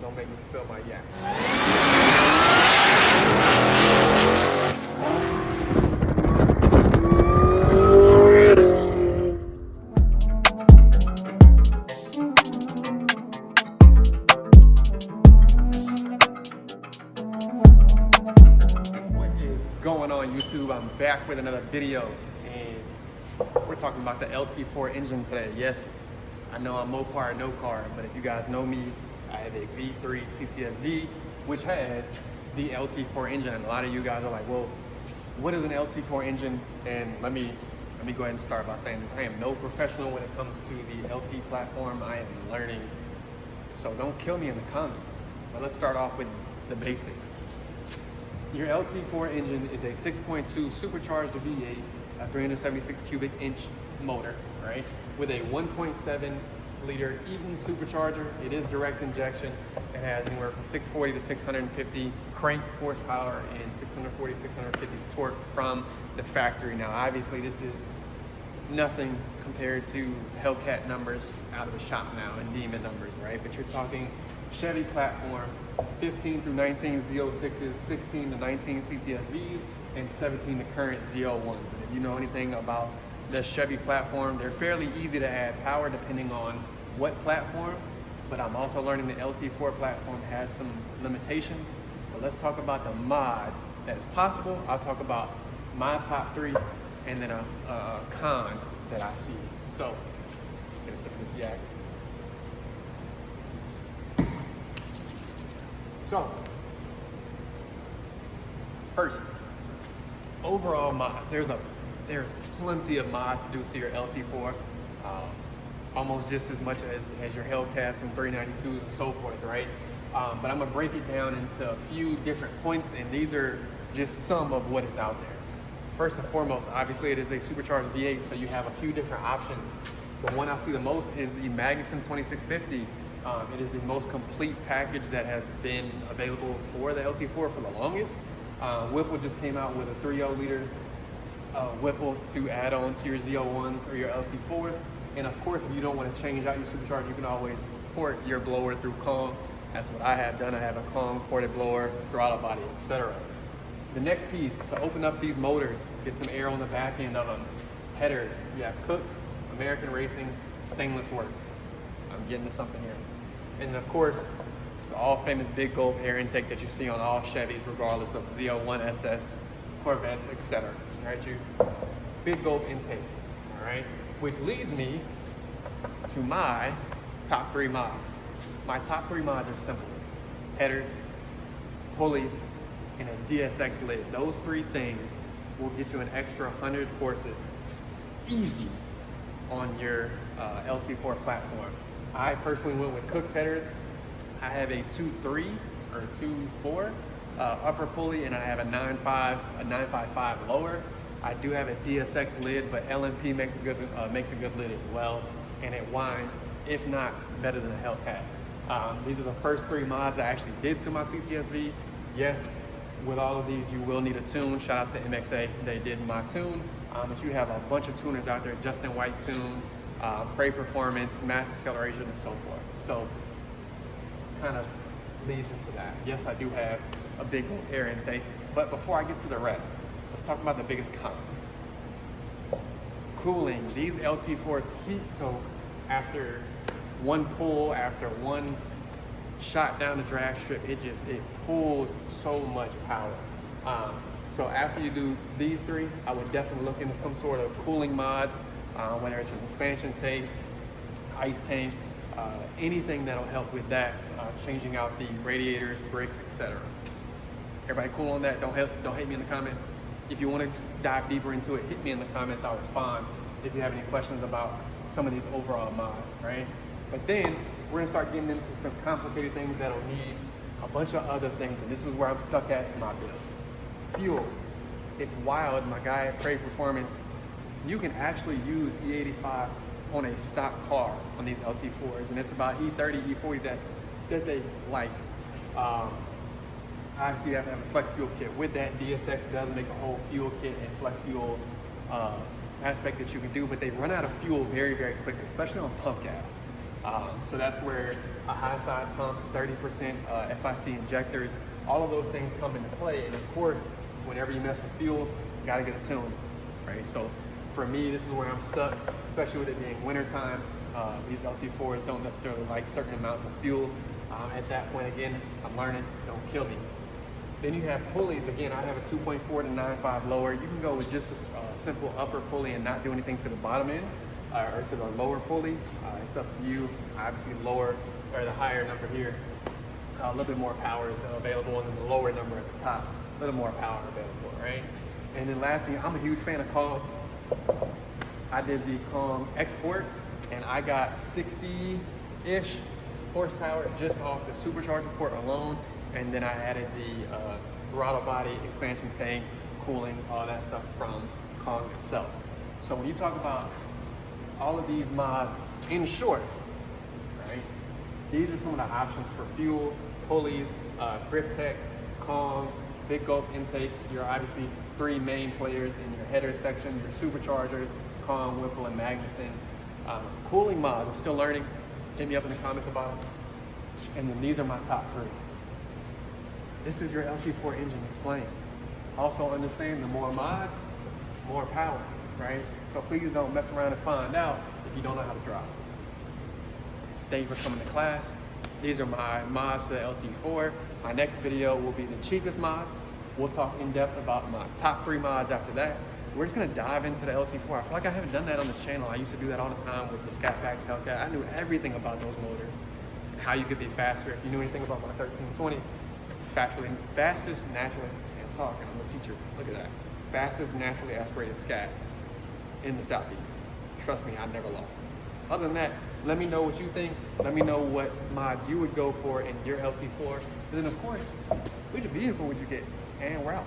Don't make me spill my yak. What is going on, YouTube? I'm back with another video, and we're talking about the LT4 engine today. Yes, I know I'm Mopar, no car, but if you guys know me, I have a V3 Cts-V, which has the LT4 engine. And a lot of you guys are like, well, what is an LT4 engine? And let me go ahead and start by saying this. I am no professional when it comes to the LT platform. I am learning, so don't kill me in the comments. But let's start off with the basics. Your LT4 engine is a 6.2 supercharged V8, a 376 cubic inch motor, right? With a 1.7 liter Eaton supercharger. It is direct injection. It has anywhere from 640 to 650 crank horsepower and 640, 650 torque from the factory. Now, obviously, this is nothing compared to Hellcat numbers out of the shop now and Demon numbers, right? But you're talking Chevy platform, 15 through 19 Z06s, 16 to 19 Cts-Vs, and 17 to current ZL1s. And if you know anything about the Chevy platform, they're fairly easy to add power depending on what platform, but I'm also learning the LT4 platform has some limitations. But let's talk about the mods that is possible. I'll talk about my top 3 and then a con that I see. So, get a sip of this yak. So, first, overall mods. There's plenty of mods to do to your LT4, almost just as much as your Hellcats and 392s and so forth, right? But I'm gonna break it down into a few different points, and these are just some of what is out there. First and foremost, obviously it is a supercharged V8, so you have a few different options. The one I see the most is the Magnuson 2650. It is the most complete package that has been available for the LT4 for the longest. Whipple just came out with a 3.0 liter Whipple to add on to your ZL1s or your LT4s. And of course, if you don't want to change out your supercharger, you can always port your blower through Kong. That's what I have done. I have a Kong ported blower, throttle body, etc. The next piece, to open up these motors, get some air on the back end of them. Headers, you have Cooks, American Racing, Stainless Works. I'm getting to something here. And then of course, the all famous big gulp air intake that you see on all Chevys, regardless of ZL1 SS, Corvettes, etc. All right, you big gulp intake. All right, which leads me to my top 3 mods. My top 3 mods are simple: headers, pulleys, and a DSX lid. Those 3 things will get you an extra 100 horses easy on your LT4 platform. I personally went with Cook's headers. I have a 2.3 or 2.4 upper pulley, and I have a 9.55 lower. I do have a DSX lid, but LMP makes a good lid as well, and it winds, if not better than a Hellcat. These are the first 3 mods I actually did to my Cts-V. Yes, with all of these, you will need a tune. Shout out to MXA, they did my tune. But you have a bunch of tuners out there: Justin White tune, Prey Performance, Mass Acceleration, and so forth. So, kind of leads into that. Yes, I do have a big air intake, but before I get to the rest, let's talk about the biggest con. Cooling. These LT4s heat soak after one pull, after one shot down the drag strip. It pulls so much power. So after you do these 3, I would definitely look into some sort of cooling mods, whether it's an expansion tank, ice tank, anything that'll help with that, changing out the radiators, brakes, etc. Everybody cool on that? Don't hate me in the comments. If you want to dive deeper into it, hit me in the comments. I'll respond if you have any questions about some of these overall mods, right? But then we're gonna start getting into some complicated things that'll need a bunch of other things, and this is where I'm stuck at in my business. Fuel. It's wild. My guy at Prey Performance, you can actually use E85 on a stock car on these LT4s, and it's about E30, E40 that they like. Obviously, you have to have a flex fuel kit. With that, DSX does make a whole fuel kit and flex fuel aspect that you can do, but they run out of fuel very, very quickly, especially on pump gas. So that's where a high side pump, 30% FIC injectors. All of those things come into play. And of course, whenever you mess with fuel, you gotta get it tuned, right? So for me, this is where I'm stuck, especially with it being wintertime. These LT4s don't necessarily like certain amounts of fuel. At that point, again, I'm learning, don't kill me. Then you have pulleys. Again, I have a 2.4 to 9.5 lower. You can go with just a simple upper pulley and not do anything to the bottom end or to the lower pulley. It's up to you. Obviously, lower or the higher number here, a little bit more power is available, and then the lower number at the top, a little more power available, right? And then lastly, I'm a huge fan of Kong. I did the Kong export, and I got 60-ish horsepower just off the supercharger port alone. And then I added the throttle body, expansion tank, cooling, all that stuff from Kong itself. So when you talk about all of these mods in short, right, these are some of the options for fuel, pulleys, grip tech, Kong, big gulp intake. You're obviously 3 main players in your header section, your superchargers, Kong, Whipple, and Magnuson. Cooling mods, I'm still learning. Hit me up in the comments about it. And then these are my top 3. This is your LT4 engine explained. Also understand the more mods, more power, right? So please don't mess around and find out if you don't know how to drive. Thank you for coming to class. These are my mods to the LT4. My next video will be the cheapest mods. We'll talk in depth about my top 3 mods after that. We're just gonna dive into the LT4. I feel like I haven't done that on this channel. I used to do that all the time with the Scat Packs, Hellcat. I knew everything about those motors and how you could be faster. If you knew anything about my 1320, fastest naturally, can't talk, and I'm a teacher, look at that. Fastest naturally aspirated Scat in the Southeast. Trust me, I never lost. Other than that, let me know what you think. Let me know what mod you would go for in your LT4. And then of course, which vehicle would you get? And we're out.